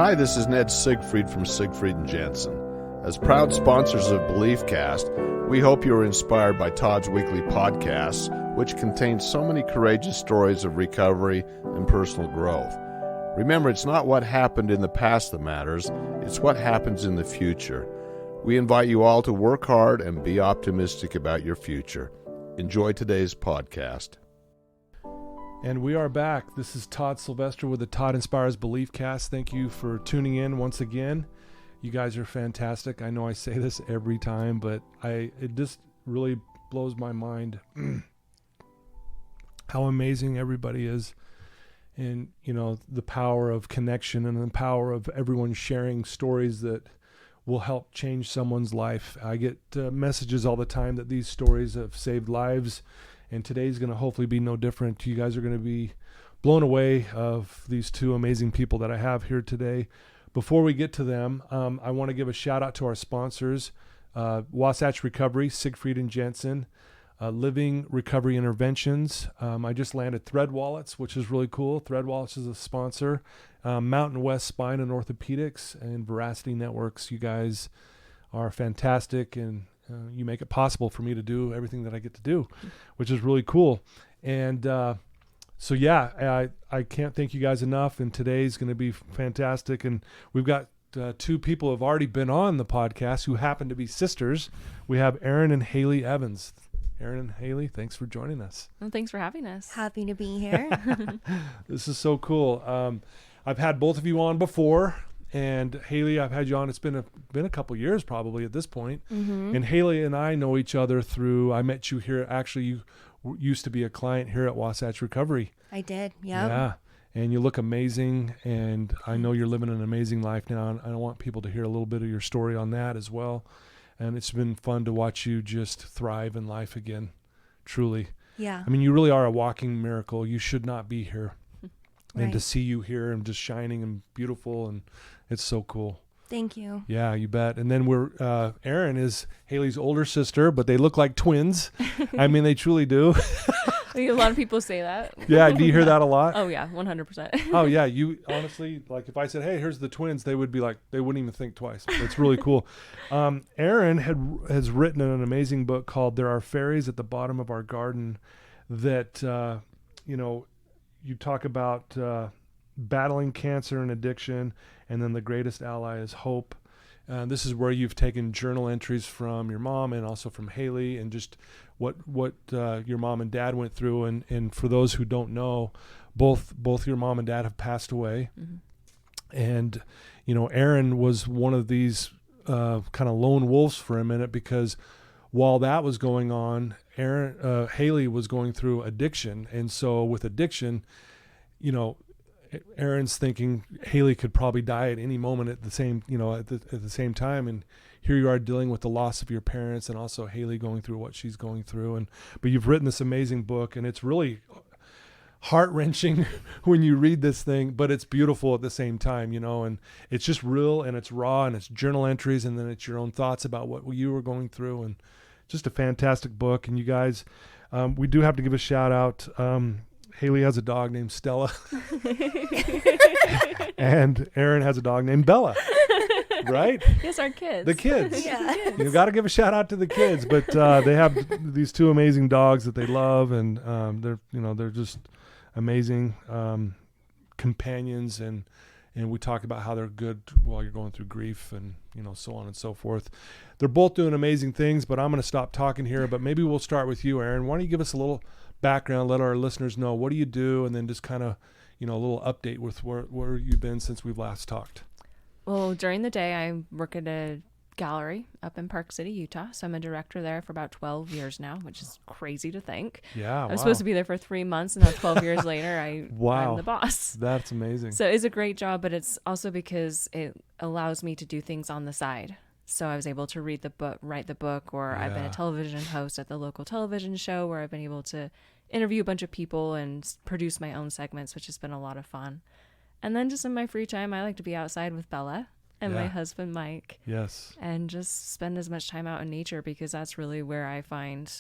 Hi, this is Ned Siegfried from Siegfried and Jensen. As proud sponsors of Beliefcast, we hope you are inspired by Todd's weekly podcasts, which contain so many courageous stories of recovery and personal growth. Remember, it's not what happened in the past that matters, it's what happens in the future. We invite you all to work hard and be optimistic about your future. Enjoy today's podcast. And we are back. This is Todd Sylvester with the Todd Inspires Beliefcast. Thank you for tuning in once again. You guys are fantastic. I know I say this every time, but it just really blows my mind how amazing everybody is. And, you know, the power of connection and the power of everyone sharing stories that will help change someone's life. I get messages all the time that these stories have saved lives. And today's going to hopefully be no different. You guys are going to be blown away of these two amazing people that I have here today. Before we get to them, I want to give a shout out to our sponsors, Wasatch Recovery, Siegfried and Jensen, Living Recovery Interventions. I just landed Thread Wallets, which is really cool. Thread Wallets is a sponsor. Mountain West Spine and Orthopedics and Veracity Networks. You guys are fantastic, and you make it possible for me to do everything that I get to do, which is really cool. And so, yeah, I can't thank you guys enough. And today's going to be fantastic. And we've got two people who have already been on the podcast who happen to be sisters. We have Erin and Hayley Evans. Erin and Hayley, thanks for joining us. Well, thanks for having us. Happy to be here. This is so cool. I've had both of you on before. And Hayley, I've had you on. It's been a couple years probably at this point. Mm-hmm. And Hayley and I know each other through, I met you here. Actually, you used to be a client here at Wasatch Recovery. I did, yep. Yeah. And you look amazing. And I know you're living an amazing life now. And I want people to hear a little bit of your story on that as well. And it's been fun to watch you just thrive in life again, truly. Yeah. I mean, you really are a walking miracle. You should not be here. And Right. to see you here and just shining and beautiful, and it's so cool. Thank you. Yeah, you bet. And then Erin is Hayley's older sister, but they look like twins. I mean, they truly do. A lot of people say that. Yeah, do you hear that a lot? Oh yeah, 100%. Oh yeah, you honestly, like if I said, hey, here's the twins, they would be like, they wouldn't even think twice. It's really cool. Erin has written an amazing book called There Are Fairies at the Bottom of Our Garden that, you talk about battling cancer and addiction, and then the greatest ally is hope. This is where you've taken journal entries from your mom and also from Hayley, and just what your mom and dad went through. And for those who don't know, both your mom and dad have passed away. Mm-hmm. And, Erin was one of these kind of lone wolves for a minute, because while that was going on, Hayley was going through addiction. And so with addiction, Erin's thinking Hayley could probably die at any moment at the same time. And here you are dealing with the loss of your parents, and also Hayley going through what she's going through. But you've written this amazing book, and it's really heart-wrenching when you read this thing, but it's beautiful at the same time, and it's just real, and it's raw, and it's journal entries, and then it's your own thoughts about what you were going through. And just a fantastic book. And you guys, we do have to give a shout out. Hayley has a dog named Stella, and Erin has a dog named Bella, right? Yes, our kids. The kids. Yeah. You got to give a shout out to the kids, but they have these two amazing dogs that they love, and they're just amazing companions, and we talk about how they're good while you're going through grief, and so on and so forth. They're both doing amazing things, but I'm going to stop talking here. But maybe we'll start with you, Erin. Why don't you give us a little background, let our listeners know what do you do, and then just kind of a little update with where you've been since we've last talked. Well, during the day I work at a gallery up in Park City, Utah. So I'm a director there for about 12 years now, which is crazy to think. Yeah, I was supposed to be there for 3 months, and now 12 years later I'm the boss. That's amazing. So it's a great job, but it's also because it allows me to do things on the side. So I was able to write the book, or I've been a television host at the local television show, where I've been able to interview a bunch of people and produce my own segments, which has been a lot of fun. And then just in my free time, I like to be outside with Bella and my husband, Mike. Yes. And just spend as much time out in nature, because that's really where I find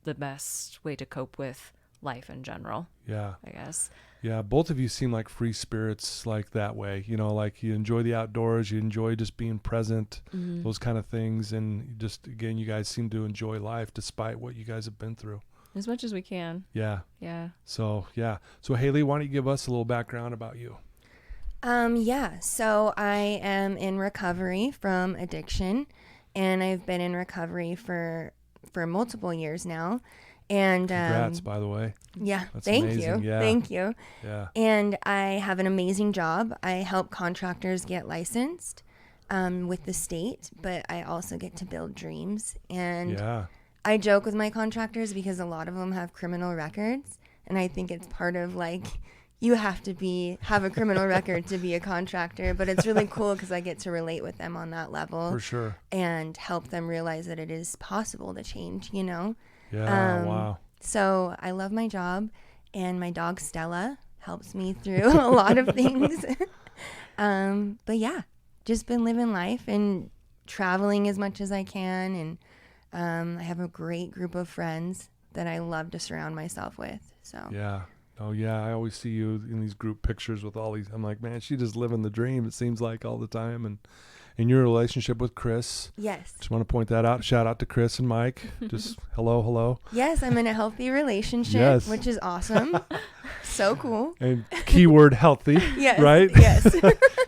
the best way to cope with life in general. Yeah. I guess. Yeah. Both of you seem like free spirits, like that way, you know, like you enjoy the outdoors, you enjoy just being present, those kind of things. And just, again, you guys seem to enjoy life despite what you guys have been through. As much as we can. Yeah. Yeah. So, yeah. So Hayley, why don't you give us a little background about you? So I am in recovery from addiction, and I've been in recovery for multiple years now. And Congrats, by the way. Yeah, That's thank amazing. you. Yeah. Thank you. Yeah. And I have an amazing job. I help contractors get licensed with the state, but I also get to build dreams. And Yeah. I joke with my contractors because a lot of them have criminal records, and I think it's part of like you have to have a criminal record to be a contractor, but it's really cool because I get to relate with them on that level. For sure. And help them realize that it is possible to change, you know? Yeah. Wow. So I love my job, and my dog Stella helps me through a lot of things. But yeah, just been living life and traveling as much as I can. And I have a great group of friends that I love to surround myself with. So Yeah. Oh, yeah. I always see you in these group pictures with all these. I'm like, man, she just living the dream, it seems like, all the time. And in your relationship with Chris. yes. Just want to point that out. Shout out to Chris and Mike. Just hello. Yes, I'm in a healthy relationship, Yes. which is awesome. So cool. And keyword healthy. Yes. Right? Yes.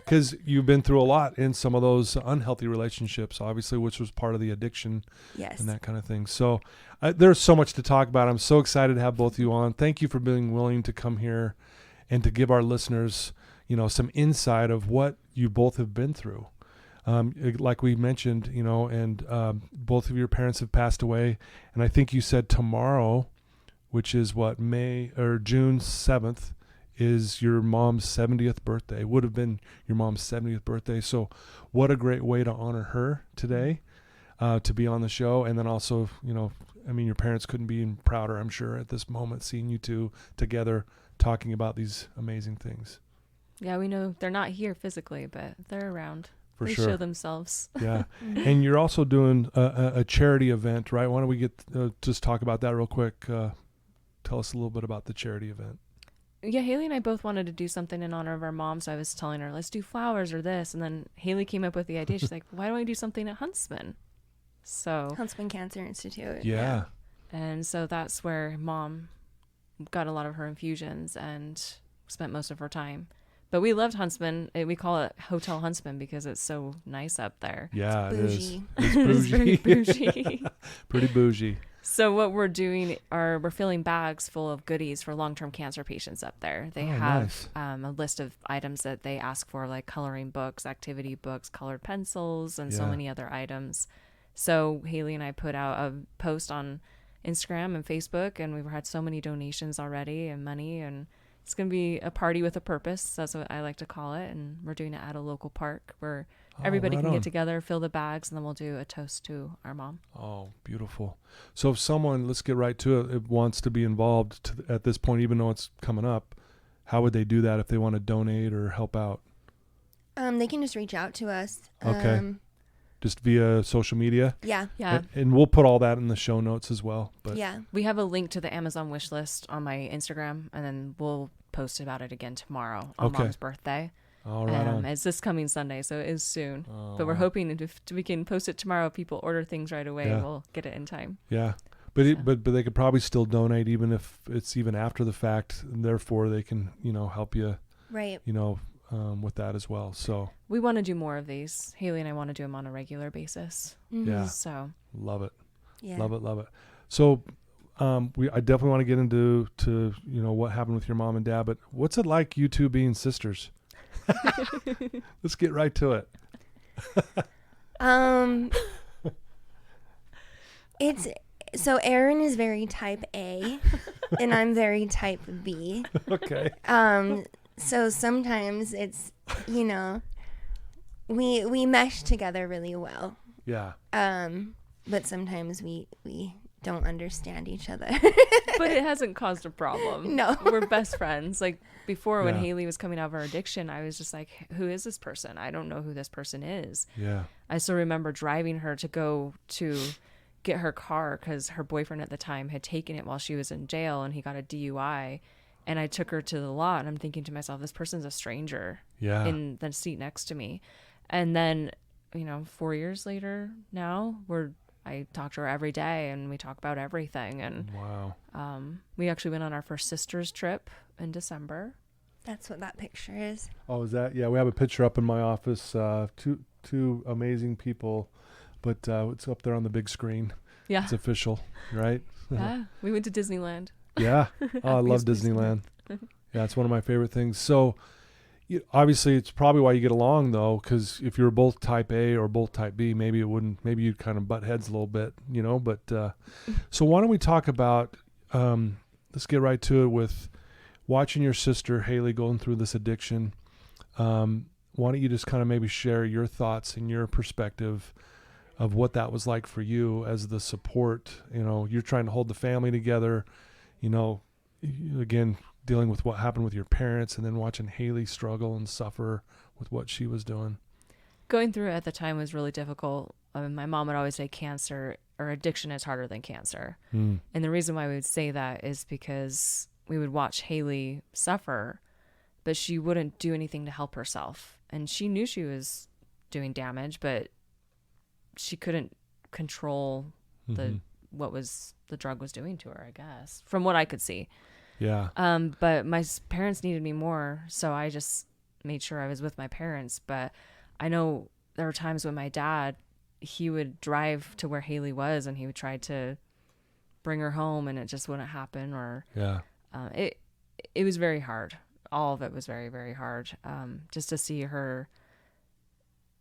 Because you've been through a lot in some of those unhealthy relationships, obviously, which was part of the addiction Yes. and that kind of thing. So there's so much to talk about. I'm so excited to have both of you on. Thank you for being willing to come here and to give our listeners, you know, some insight of what you both have been through. Like we mentioned, you know, and both of your parents have passed away. And I think you said tomorrow, which is what, June 7th, is your mom's 70th birthday. Would have been your mom's 70th birthday. So what a great way to honor her today, to be on the show. And then also, you know, I mean, your parents couldn't be prouder, I'm sure, at this moment, seeing you two together talking about these amazing things. Yeah, we know they're not here physically, but they're around. For they sure. show themselves. Yeah. And you're also doing a charity event, right? Why don't we just talk about that real quick? Tell us a little bit about the charity event. Yeah, Hayley and I both wanted to do something in honor of our mom, so I was telling her, let's do flowers or this. And then Hayley came up with the idea. She's like, why don't we do something at Huntsman? So Huntsman Cancer Institute. Yeah. And so that's where Mom got a lot of her infusions and spent most of her time. But we loved Huntsman. We call it Hotel Huntsman because it's so nice up there. Yeah, it is. Bougie. It's It is very bougie. bougie. Pretty bougie. So what we're doing we're filling bags full of goodies for long-term cancer patients up there. They Oh, have nice. a list of items that they ask for, like coloring books, activity books, colored pencils, and so Yeah. many other items. So Hayley and I put out a post on Instagram and Facebook, and we've had so many donations already and money, and it's going to be a party with a purpose. That's what I like to call it. And we're doing it at a local park where everybody right can on. get together, fill the bags, and then we'll do a toast to our mom. Oh, beautiful. So if someone, let's get right to it, wants to be involved at this point, even though it's coming up, how would they do that if they want to donate or help out? They can just reach out to us. Okay. Just via social media? Yeah. Yeah. And we'll put all that in the show notes as well. But Yeah. We have a link to the Amazon wish list on my Instagram, and then we'll post about it again tomorrow on Okay. Mom's birthday. all right on. It's this coming Sunday, so it is soon. Oh, But we're wow. hoping if we can post it tomorrow, people order things right away, Yeah. we'll get it in time. Yeah. But So. but they could probably still donate even if it's even after the fact. And therefore, they can, you know, help you, Right. you know, with that as well. So We want to do more of these. Hayley and I want to do them on a regular basis. Mhm. Yeah. So love it. Yeah. Love it. So I definitely want to get into you know, what happened with your mom and dad, but what's it like you two being sisters? Let's get right to it. It's so Erin is very type A and I'm very type B. Okay. So sometimes it's, you know, we mesh together really well. Yeah. But sometimes we don't understand each other. but it hasn't caused a problem. No. We're best friends. Like before when Yeah. Hayley was coming out of her addiction, I was just like, who is this person? I don't know who this person is. Yeah. I still remember driving her to go to get her car because her boyfriend at the time had taken it while she was in jail and he got a DUI. And I took her to the lot and I'm thinking to myself, this person's a stranger in the seat next to me. And then, 4 years later now, I talk to her every day and we talk about everything. And wow. We actually went on our first sisters trip in December. That's what that picture is. Oh, is that? Yeah, we have a picture up in my office. Two amazing people, but it's up there on the big screen. Yeah. It's official, right? Yeah. We went to Disneyland. Yeah. Oh, I love Disneyland. Yeah, it's one of my favorite things. So obviously it's probably why you get along though, because if you were both type A or both type B, maybe you'd kind of butt heads a little bit, but so why don't we talk about, let's get right to it with watching your sister Hayley going through this addiction. Why don't you just kind of maybe share your thoughts and your perspective of what that was like for you as the support, you're trying to hold the family together, again, dealing with what happened with your parents and then watching Hayley struggle and suffer with what she was doing. Going through it at the time was really difficult. My mom would always say cancer or addiction is harder than cancer. And the reason why we would say that is because we would watch Hayley suffer, but she wouldn't do anything to help herself. And she knew she was doing damage, but she couldn't control what the drug was doing to her, I guess, from what I could see. Yeah. But my parents needed me more, so I just made sure I was with my parents. But I know there were times when my dad, he would drive to where Hayley was and he would try to bring her home and it just wouldn't happen. Or it was very hard. All of it was very, very hard. Just to see her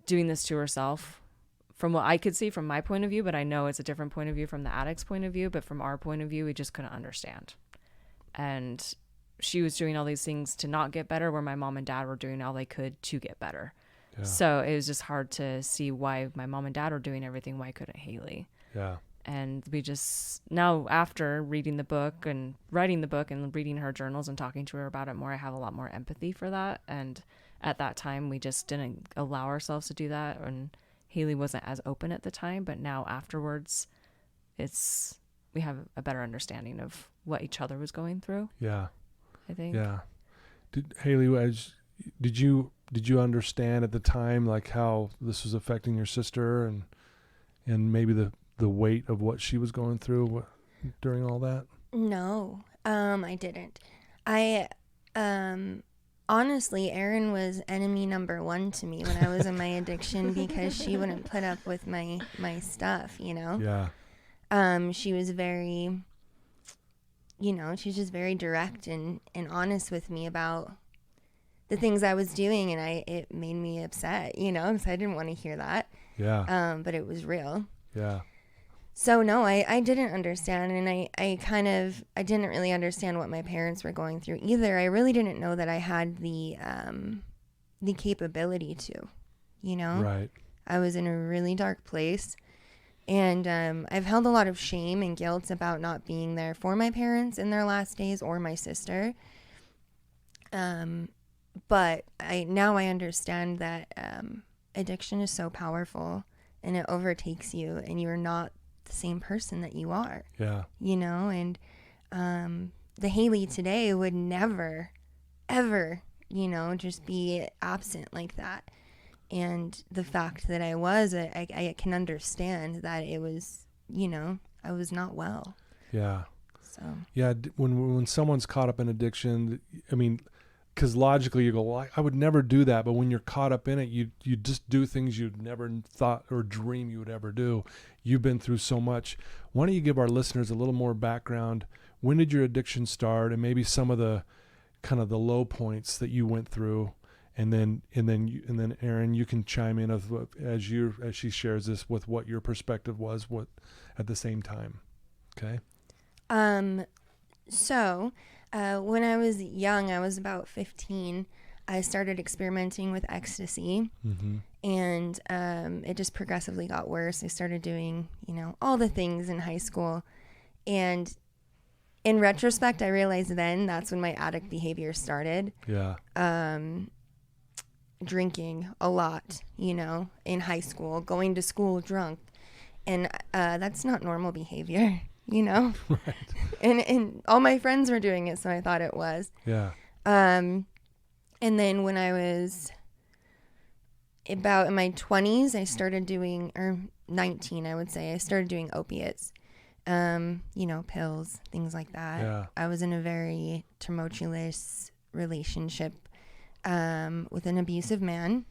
doing this to herself from what I could see from my point of view, but I know it's a different point of view from the addict's point of view. But from our point of view, we just couldn't understand. And she was doing all these things to not get better where my mom and dad were doing all they could to get better. Yeah. So it was just hard to see why my mom and dad were doing everything. Why couldn't Hayley? Yeah. And we just, now after reading the book and writing the book and reading her journals and talking to her about it more, I have a lot more empathy for that. And at that time, we just didn't allow ourselves to do that. And Hayley wasn't as open at the time, but now afterwards, we have a better understanding of what each other was going through. Yeah. I think. Yeah. Hayley, did you understand at the time like how this was affecting your sister and maybe the weight of what she was going through during all that? No, I didn't. Honestly, Erin was enemy number one to me when I was in my addiction because she wouldn't put up with my stuff, Yeah. She was very, she's just very direct and honest with me about the things I was doing, and it made me upset, because I didn't want to hear that. Yeah. But it was real. Yeah. So no, I didn't understand, and I didn't really understand what my parents were going through either. I really didn't know that I had the capability to, Right. I was in a really dark place, and I've held a lot of shame and guilt about not being there for my parents in their last days or my sister. But now I understand that addiction is so powerful, and it overtakes you, and you're not the same person that you are. Yeah. And the Hayley today would never, ever, just be absent like that. And the fact that I was, I can understand that it was, I was not well. Yeah. So. Yeah. When someone's caught up in addiction, I mean, because logically you go, well, I would never do that. But when you're caught up in it, you just do things you'd never thought or dream you would ever do. You've been through so much. Why don't you give our listeners a little more background? When did your addiction start, and maybe some of the kind of the low points that you went through, and then Erin, you can chime in as she shares this with what your perspective was at the same time. Okay. So. When I was young, I was about 15, I started experimenting with ecstasy, and it just progressively got worse. I started doing, all the things in high school, and in retrospect, I realized then that's when my addict behavior started. Yeah. Drinking a lot, in high school, going to school drunk. And that's not normal behavior, you know? Right. And all my friends were doing it, so I thought it was. Yeah. And then when I was about in my 20s, I started doing, or 19, I would say, I started doing opiates. You know, pills, things like that. Yeah. I was in a very tumultuous relationship with an abusive man.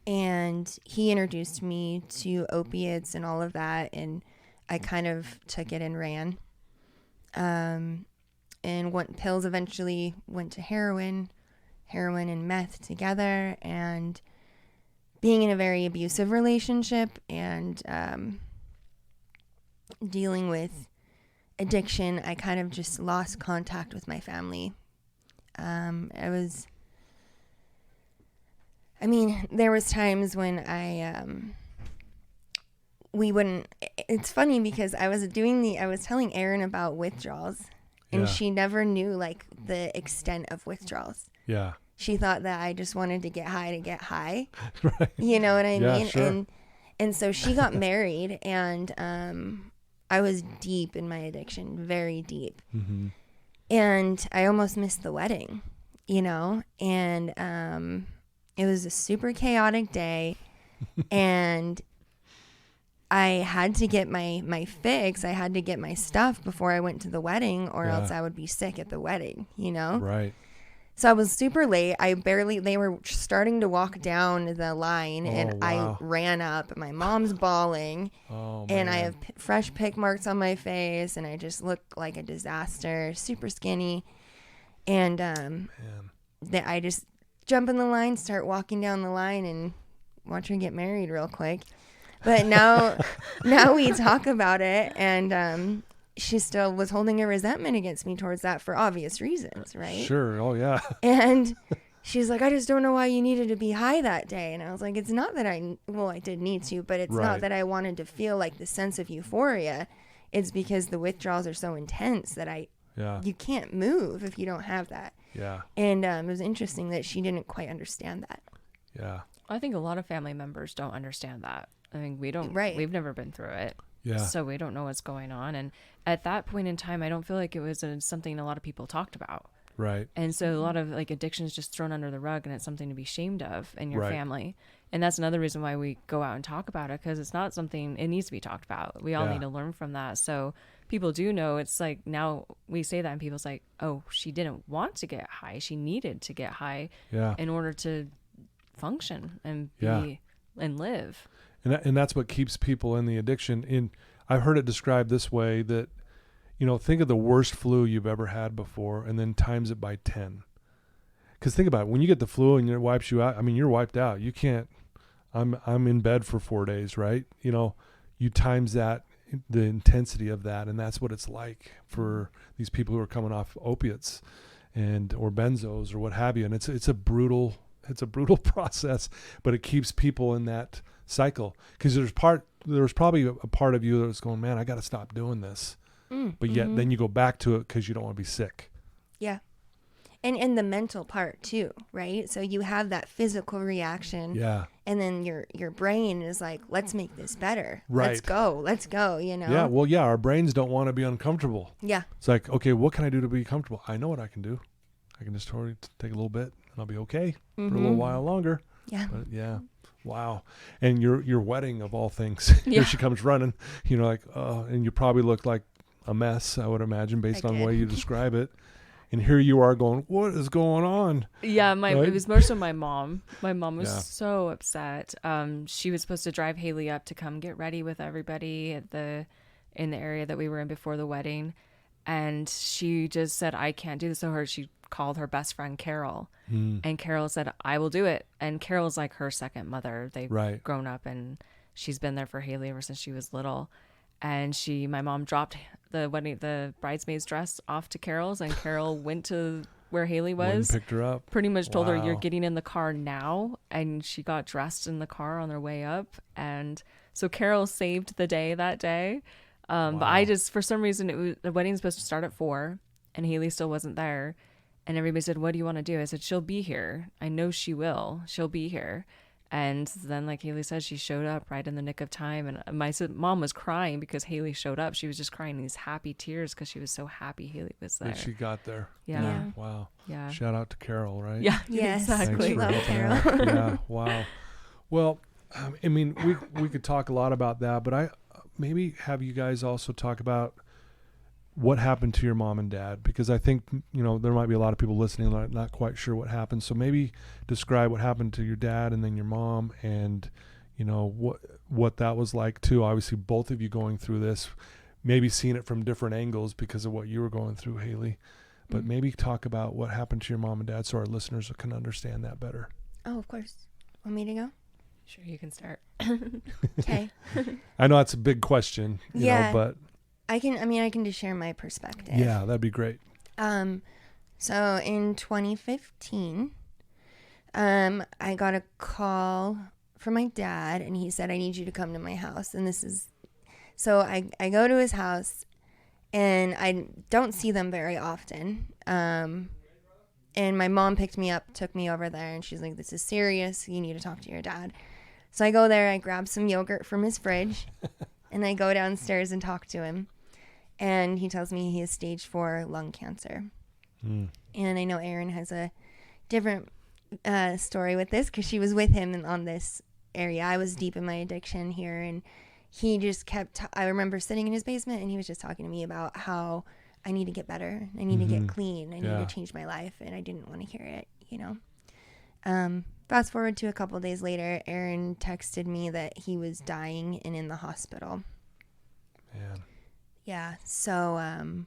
And he introduced me to opiates and all of that, and I kind of took it and ran. And pills eventually went to heroin and meth together, and being in a very abusive relationship and dealing with addiction, I kind of just lost contact with my family. There was times when it's funny because I was telling Erin about withdrawals, and she never knew like the extent of withdrawals. Yeah. She thought that I just wanted to get high. Right. You know what I mean? Sure. And so she got married, and I was deep in my addiction, very deep. Mm-hmm. And I almost missed the wedding, you know? And it was a super chaotic day, and I had to get my fix. I had to get my stuff before I went to the wedding, or else I would be sick at the wedding, you know? Right. So I was super late. They were starting to walk down the line, and wow. I ran up. My mom's bawling, and I have fresh pick marks on my face, and I just look like a disaster, super skinny. And I just jump in the line, start walking down the line, and watch her get married real quick. But now we talk about it, and she still was holding a resentment against me towards that for obvious reasons, right? Sure. Oh, yeah. And she's like, I just don't know why you needed to be high that day. And I was like, it's not that I did need to, but it's not that I wanted to feel like the sense of euphoria. It's because the withdrawals are so intense that you can't move if you don't have that. Yeah. And it was interesting that she didn't quite understand that. Yeah. I think a lot of family members don't understand that. I mean, we've never been through it. Yeah. So we don't know what's going on. And at that point in time, I don't feel like it was something a lot of people talked about. Right. And so a lot of like addiction is just thrown under the rug, and it's something to be ashamed of in your family. And that's another reason why we go out and talk about it, because it's not something, it needs to be talked about. We all need to learn from that. So people do know. It's like now we say that and people's like, oh, she didn't want to get high. She needed to get high in order to function and be and live. And that's what keeps people in the addiction. I've heard it described this way, that, you know, think of the worst flu you've ever had before and then times it by 10. Because think about it, when you get the flu and it wipes you out, I mean, you're wiped out. You can't, I'm in bed for 4 days, right? You know, you times that, the intensity of that, and that's what it's like for these people who are coming off opiates or benzos or what have you. And it's a brutal process, but it keeps people in that cycle, because there was probably a part of you that was going, man, I got to stop doing this, but yet then you go back to it because you don't want to be sick. Yeah. And the mental part too, right? So you have that physical reaction, and then your brain is like, let's make this better, let's go, you know. Our brains don't want to be uncomfortable. It's like, okay, what can I do to be comfortable? I know what I can do. I can just totally take a little bit and I'll be okay for a little while longer. Wow. And your wedding of all things, here she comes running, you know, like, and you probably look like a mess, I would imagine, based on the way you describe it. And here you are going, what is going on? Yeah, it was more so my mom. My mom was so upset. She was supposed to drive Hayley up to come get ready with everybody in the area that we were in before the wedding. And she just said, I can't do this. So she called her best friend Carol, and Carol said, I will do it. And Carol's like her second mother. They've grown up, and she's been there for Hayley ever since she was little. And my mom dropped the bridesmaid's dress off to Carol's, and Carol went to where Hayley was, picked her up, pretty much told her, you're getting in the car now. And she got dressed in the car on their way up. And so Carol saved the day that day. But I just, for some reason, the wedding's supposed to start at 4, and Hayley still wasn't there. And everybody said, what do you want to do? I said, she'll be here. I know she will. She'll be here. And then, like Hayley said, she showed up right in the nick of time. And my mom was crying because Hayley showed up. She was just crying these happy tears because she was so happy Hayley was there. That she got there. Yeah. Wow. Yeah. Shout out to Carol, right? Yeah. Yes. Exactly. Thanks for Love helping Carol. out. Yeah. Wow. Well, I mean, we could talk a lot about that, but I maybe have you guys also talk about what happened to your mom and dad, because I think, there might be a lot of people listening not quite sure what happened. So maybe describe what happened to your dad and then your mom, and what that was like too. Obviously both of you going through this, maybe seeing it from different angles because of what you were going through, Hayley, but maybe talk about what happened to your mom and dad so our listeners can understand that better. Oh, of course. Want me to go? Sure, you can start. Okay. I know that's a big question, but I can just share my perspective. yeah, that'd be great. So in 2015, I got a call from my dad, and he said, I need you to come to my house. And so I go to his house, and I don't see them very often. And my mom picked me up, took me over there, and she's like, this is serious. You need to talk to your dad. So I go there, I grab some yogurt from his fridge, and I go downstairs and talk to him. And he tells me he has stage 4 lung cancer. And I know Erin has a different story with this because she was with him on this area. I was deep in my addiction here, and he just kept, I remember sitting in his basement, and he was just talking to me about how I need to get better. I need to get clean. I need to change my life. And I didn't want to hear it, Fast forward to a couple days later, Erin texted me that he was dying and in the hospital. Man. Yeah. So, do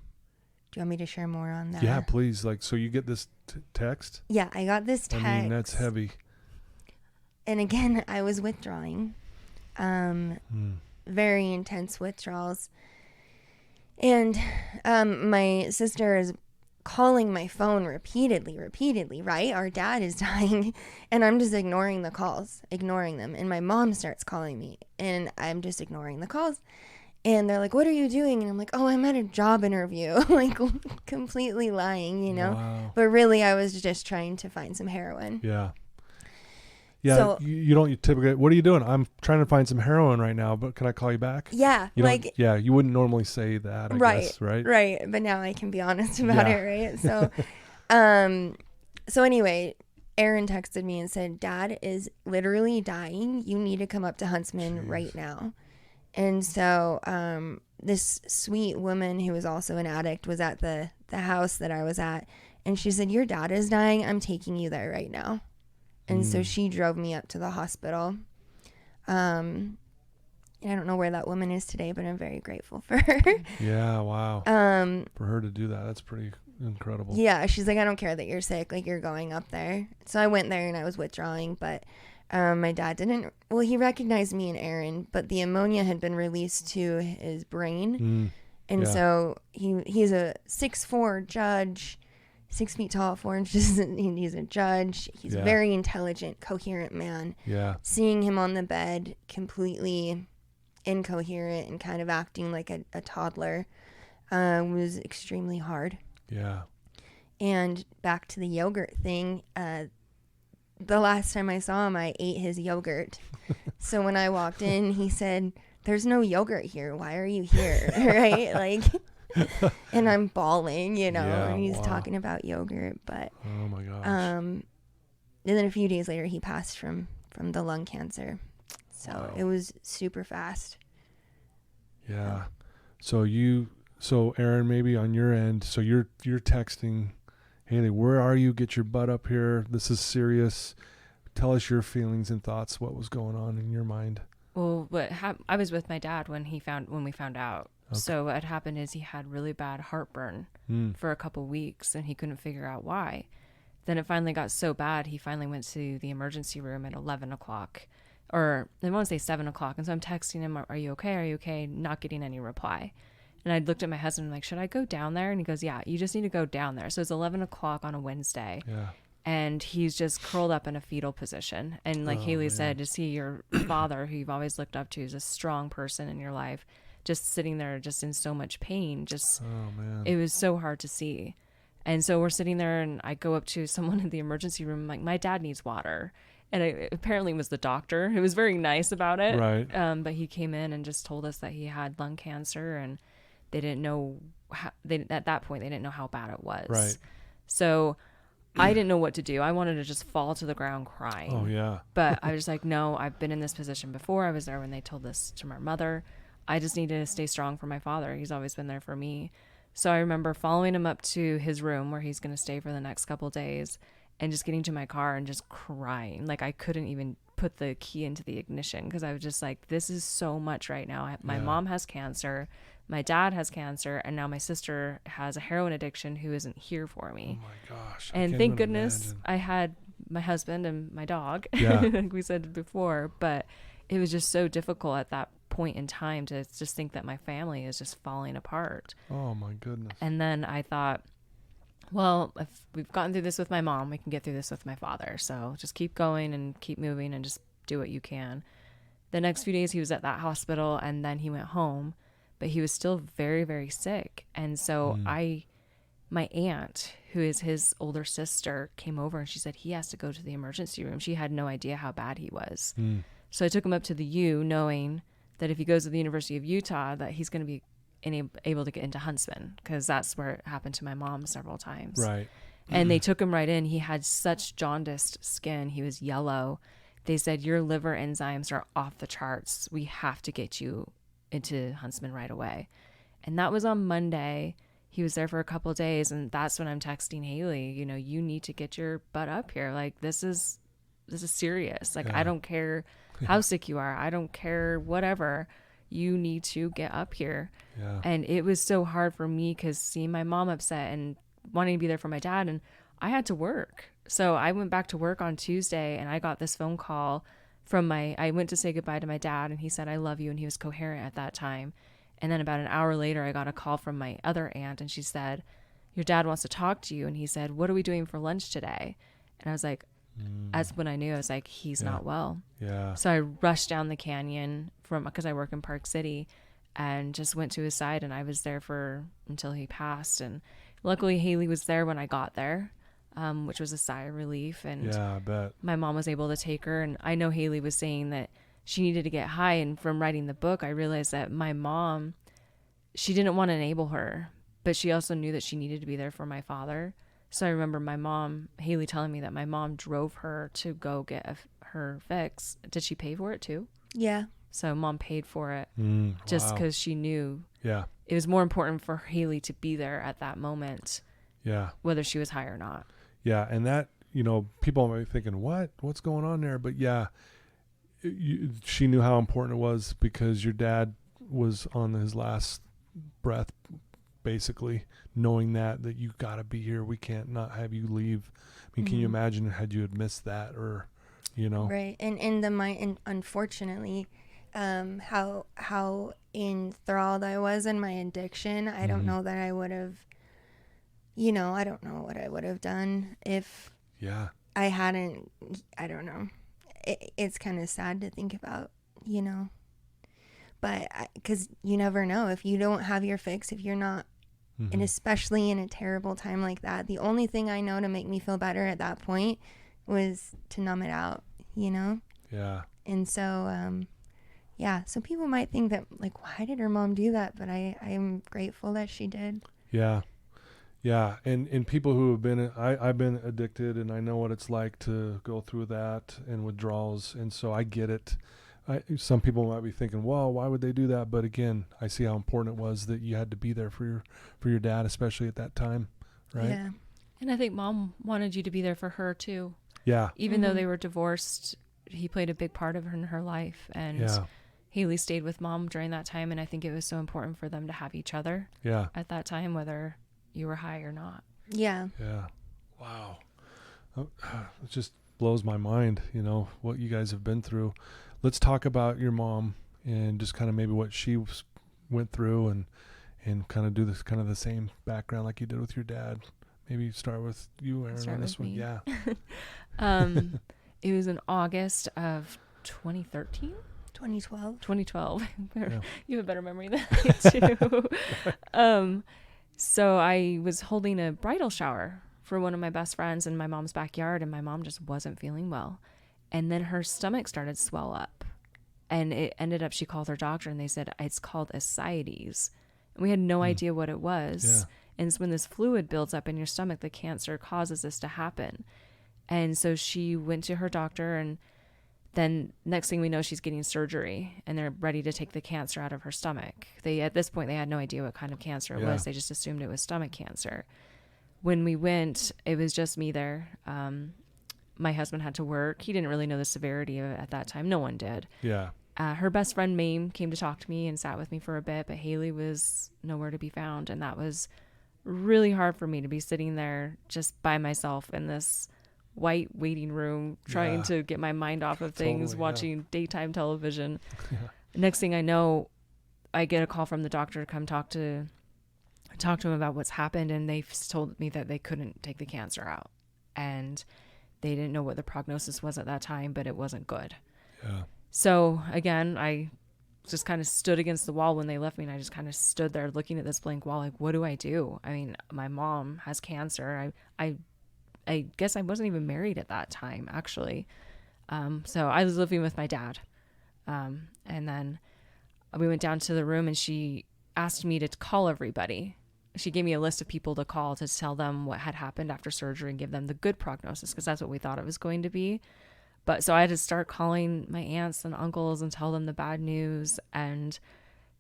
you want me to share more on that? Yeah, please. So you get this text? Yeah, I got this text. I mean, that's heavy. And again, I was withdrawing. Very intense withdrawals. And my sister is calling my phone repeatedly, right? Our dad is dying, and I'm just ignoring the calls, ignoring them. And my mom starts calling me, and I'm just ignoring the calls. And they're like, what are you doing? And I'm like, oh, I'm at a job interview, like completely lying, Wow. But really, I was just trying to find some heroin. Yeah. Yeah, So, you don't typically, what are you doing? I'm trying to find some heroin right now, but can I call you back? Yeah. You wouldn't normally say that, I guess, right? Right. But now I can be honest about it, right? So, so anyway, Erin texted me and said, Dad is literally dying. You need to come up to Huntsman right now. And so this sweet woman who was also an addict was at the house that I was at. And she said, your dad is dying. I'm taking you there right now. And so she drove me up to the hospital. And I don't know where that woman is today, but I'm very grateful for her. Yeah, wow. For her to do that, that's pretty incredible. Yeah, she's like, I don't care that you're sick. Like, you're going up there. So I went there and I was withdrawing, but my dad didn't. Well, he recognized me and Erin, but the ammonia had been released to his brain. And so he's a 6'4" judge, 6 feet tall, 4 inches. He's a judge. He's a very intelligent, coherent man. Yeah. Seeing him on the bed completely incoherent and kind of acting like a toddler was extremely hard. Yeah. And back to the yogurt thing, the last time I saw him, I ate his yogurt. So when I walked in, he said, there's no yogurt here. Why are you here? Right? Like, and I'm bawling, and he's talking about yogurt. But, oh my gosh. And then a few days later, he passed from the lung cancer. So it was super fast. Yeah. So Erin, maybe on your end, so you're texting Hayley, where are you? Get your butt up here. This is serious. Tell us your feelings and thoughts. What was going on in your mind? Well, I was with my dad when we found out. Okay. So what happened is he had really bad heartburn for a couple weeks, and he couldn't figure out why. Then it finally got so bad, he finally went to the emergency room at 11 o'clock. Or I want to say 7 o'clock. And so I'm texting him, are you okay? Are you okay? Not getting any reply. And I looked at my husband, like, should I go down there? And he goes, yeah, you just need to go down there. So it's 11 o'clock on a Wednesday. Yeah. And he's just curled up in a fetal position. And like Hayley said, to see your father, who you've always looked up to as a strong person in your life, just sitting there just in so much pain, it was so hard to see. And so we're sitting there, and I go up to someone in the emergency room. I'm like, my dad needs water. And it apparently was the doctor who was very nice about it. Right. But he came in and just told us that he had lung cancer, and they didn't know at that point, they didn't know how bad it was. Right. So I didn't know what to do. I wanted to just fall to the ground crying. Oh, yeah. But I was like, no, I've been in this position before. I was there when they told this to my mother. I just need to stay strong for my father. He's always been there for me. So I remember following him up to his room where he's going to stay for the next couple days, and just getting to my car and just crying. Like, I couldn't even put the key into the ignition because I was just like, this is so much right now. My mom has cancer. My dad has cancer. And now my sister has a heroin addiction who isn't here for me. Oh, my gosh. And thank goodness I had my husband and my dog, like we said before. But it was just so difficult at that point in time to just think that my family is just falling apart. Oh, my goodness. And then I thought, well, if we've gotten through this with my mom, we can get through this with my father. So just keep going and keep moving and just do what you can. The next few days he was at that hospital, and then he went home, but he was still very, very sick. And so my aunt, who is his older sister, came over and she said he has to go to the emergency room. She had no idea how bad he was. So I took him up to the U, knowing that if he goes to the University of Utah, that he's going to be able to get into Huntsman, because that's where it happened to my mom several times. Right. And they took him right in. He had such jaundiced skin. He was yellow. They said, your liver enzymes are off the charts. We have to get you into Huntsman right away. And that was on Monday. He was there for a couple of days. And that's when I'm texting Hayley, you need to get your butt up here. Like, this is serious. Like, I don't care how sick you are. I don't care whatever. You need to get up here. Yeah. And it was so hard for me because seeing my mom upset and wanting to be there for my dad, and I had to work. So I went back to work on Tuesday, and I got this phone call from I went to say goodbye to my dad, and he said, I love you. And he was coherent at that time. And then about an hour later, I got a call from my other aunt, and she said, your dad wants to talk to you. And he said, what are we doing for lunch today? And I was like, that's when I knew. I was like, he's not well. Yeah. So I rushed down the canyon because I work in Park City, and just went to his side, and I was there until he passed. And luckily Hayley was there when I got there, which was a sigh of relief. And yeah, I bet. My mom was able to take her. And I know Hayley was saying that she needed to get high. And from writing the book, I realized that my mom, she didn't want to enable her, but she also knew that she needed to be there for my father. So I remember my mom, Hayley, telling me that my mom drove her to go get her fix. Did she pay for it too? Yeah. So mom paid for it just because she knew it was more important for Hayley to be there at that moment, whether she was high or not. Yeah, and that, people might be thinking, what's going on there? But she knew how important it was because your dad was on his last breath, basically, knowing that you got to be here. We can't not have you leave. I mean, can you imagine had you had missed that or, Right. And in the mind, and unfortunately, how enthralled I was in my addiction, I don't know that I would have, I don't know what I would have done if I hadn't, I don't know. It's kind of sad to think about, but because you never know if you don't have your fix, if you're not, and especially in a terrible time like that, the only thing I know to make me feel better at that point was to numb it out, Yeah. And so, so people might think that, like, why did her mom do that? But I'm grateful that she did. Yeah. Yeah. And people who have been, I've been addicted, and I know what it's like to go through that and withdrawals. And so I get it. Some people might be thinking, well, why would they do that? But again, I see how important it was that you had to be there for your dad, especially at that time. Right. Yeah. And I think mom wanted you to be there for her too. Yeah. Even though they were divorced, he played a big part of her life. And Hayley stayed with mom during that time. And I think it was so important for them to have each other at that time, whether you were high or not. Yeah. Yeah. Wow. It just blows my mind, what you guys have been through. Let's talk about your mom and just kind of maybe what she went through and kind of do this kind of the same background like you did with your dad. Maybe start with you, Erin, on this one. Me. Yeah. It was in August of 2013? 2012. 2012. Yeah. You have a better memory than I do. So I was holding a bridal shower for one of my best friends in my mom's backyard, and my mom just wasn't feeling well. And then her stomach started to swell up. And it ended up, she called her doctor, and they said, it's called ascites. And we had no idea what it was. Yeah. And it's when this fluid builds up in your stomach, the cancer causes this to happen. And so she went to her doctor, and then next thing we know, she's getting surgery, and they're ready to take the cancer out of her stomach. At this point, they had no idea what kind of cancer it was. They just assumed it was stomach cancer. When we went, it was just me there. My husband had to work. He didn't really know the severity of it at that time. No one did. Yeah. Her best friend, Mame, came to talk to me and sat with me for a bit, but Hayley was nowhere to be found. And that was really hard for me to be sitting there just by myself in this white waiting room, trying to get my mind off of things, watching daytime television. Next thing I know, I get a call from the doctor to come talk to him about what's happened. And they told me that they couldn't take the cancer out. And they didn't know what the prognosis was at that time, but it wasn't good. Yeah. So again, I just kind of stood against the wall when they left me, and I just kind of stood there looking at this blank wall, like, what do I do? I mean, my mom has cancer. I guess I wasn't even married at that time, actually. So I was living with my dad. And then we went down to the room, and she asked me to call everybody. She gave me a list of people to call to tell them what had happened after surgery and give them the good prognosis, because that's what we thought it was going to be. But so I had to start calling my aunts and uncles and tell them the bad news. And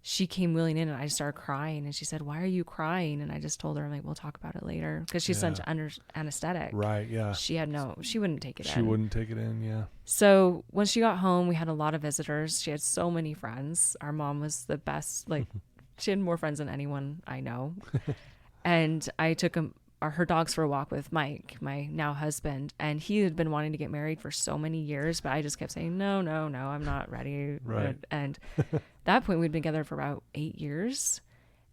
she came wheeling in, and I just started crying. And she said, "Why are you crying?" And I just told her, I'm like, we'll talk about it later, because she's under anesthetic. Right. Yeah. She wouldn't take it in. She wouldn't take it in. Yeah. So when she got home, we had a lot of visitors. She had so many friends. Our mom was the best. Like, she had more friends than anyone I know. And I took her dogs for a walk with Mike, my now husband, and he had been wanting to get married for so many years, but I just kept saying, no, I'm not ready. Right. And at that point, we'd been together for about 8 years.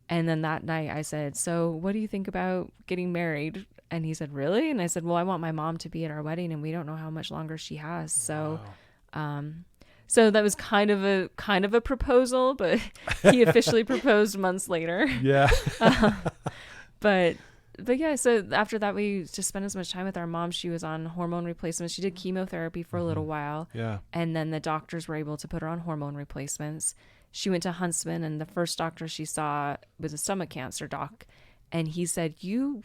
And then that night I said, so what do you think about getting married? And he said, really? And I said, well, I want my mom to be at our wedding, and we don't know how much longer she has. So, so that was kind of a proposal, but he officially proposed months later. Yeah. But yeah, so after that, we just spent as much time with our mom. She was on hormone replacements. She did chemotherapy for a little while. Yeah. And then the doctors were able to put her on hormone replacements. She went to Huntsman, and the first doctor she saw was a stomach cancer doc. And he said, you're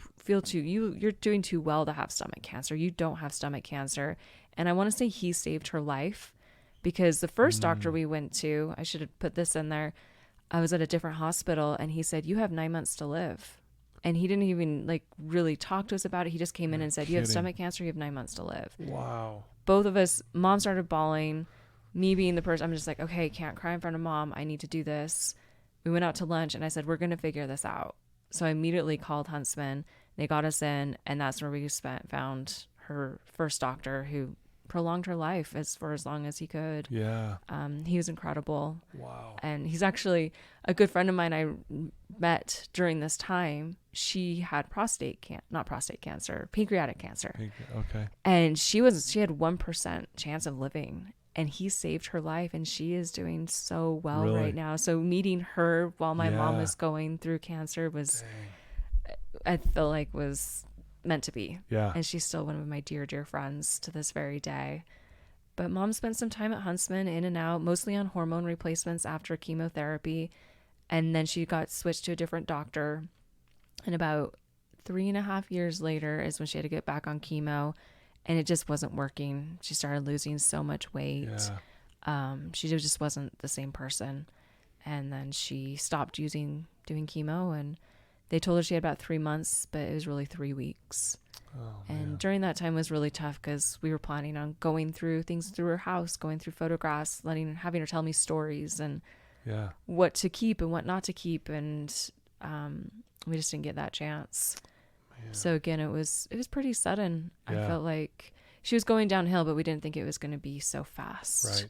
doing too well to have stomach cancer. You don't have stomach cancer. And I want to say he saved her life, because the first doctor we went to, I should have put this in there, I was at a different hospital, and he said, you have 9 months to live. And he didn't even really talk to us about it. He just came in and said, you have stomach cancer, you have 9 months to live. Wow. Both of us, mom started bawling. Me being the person, I'm just like, okay, can't cry in front of mom. I need to do this. We went out to lunch, and I said, we're going to figure this out. So I immediately called Huntsman. They got us in, and that's where we found her first doctor, who prolonged her life for as long as he could. Yeah. He was incredible. Wow. And he's actually a good friend of mine I met during this time. She had pancreatic cancer. Okay. And she had 1% chance of living, and he saved her life, and she is doing so well right now. So meeting her while my mom was going through cancer was, I feel like, was meant to be. Yeah. And she's still one of my dear, dear friends to this very day. But mom spent some time at Huntsman, in and out, mostly on hormone replacements after chemotherapy. And then she got switched to a different doctor. And about 3.5 years later is when she had to get back on chemo, and it just wasn't working. She started losing so much weight. Yeah. She just wasn't the same person. And then she stopped doing chemo, and they told her she had about 3 months, but it was really 3 weeks. And during that time was really tough, because we were planning on going through things through her house, going through photographs, having her tell me stories and what to keep and what not to keep. And we just didn't get that chance. Man. So again, it was pretty sudden. I felt like she was going downhill, but we didn't think it was going to be so fast.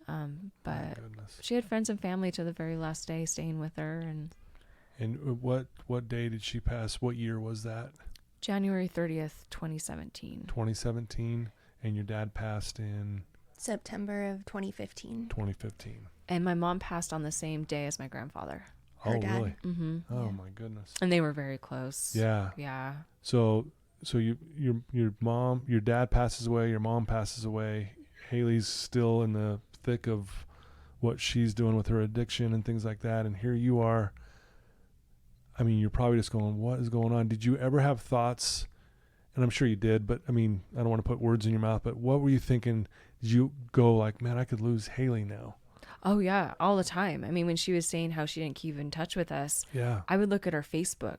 Right. But she had friends and family to the very last day staying with her. And what day did she pass? What year was that? January 30th, 2017. 2017. And your dad passed in? September of 2015. 2015. And my mom passed on the same day as my grandfather. her dad. Really? Mm-hmm. Oh my goodness. And they were very close. Yeah. Yeah. So your dad passes away, your mom passes away. Hayley's still in the thick of what she's doing with her addiction and things like that. And here you are. I mean, you're probably just going, what is going on? Did you ever have thoughts? And I'm sure you did, but I mean, I don't want to put words in your mouth, but what were you thinking? Did you go like, man, I could lose Hayley now? Oh yeah, all the time. I mean, when she was saying how she didn't keep in touch with us, Yeah. I would look at her Facebook